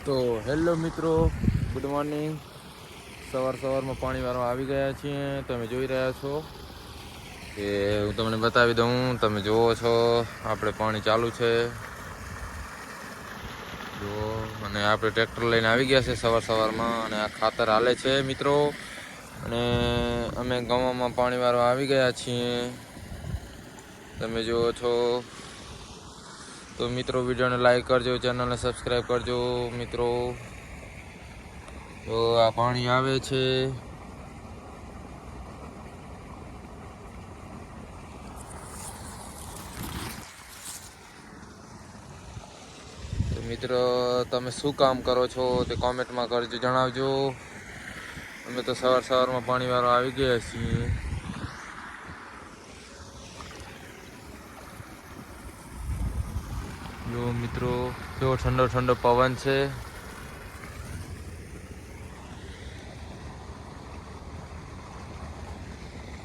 તો હેલો મિત્રો, good morning. સવારમાં પાણી વાળવા આવી ગયા છીએ. તમે જોઈ રહ્યા છો કે હું તમને બતાવી દઉં. તમે જુઓ છો આપણે પાણી ચાલુ છે જુઓ. અને આપણે ટ્રેક્ટર લઈને આવી ગયા છે સવારમાં, અને આ ખાતર હાલે છે મિત્રો. અને અમે ગામમાં પાણી વાળવા આવી ગયા છીએ, તમે જુઓ છો. તો મિત્રો વિડીયોને લાઈક કરજો, ચેનલને સબસ્ક્રાઈબ કરજો મિત્રો. તો આ પાણી આવે છે. તો મિત્રો તમે શું કામ કરો છો તે કોમેન્ટમાં કરજો, જણાવજો. અમે તો સવારમાં પાણી વાળવા આવી ગયા છીએ. જો મિત્રો, કેવો ઠંડો પવન છે.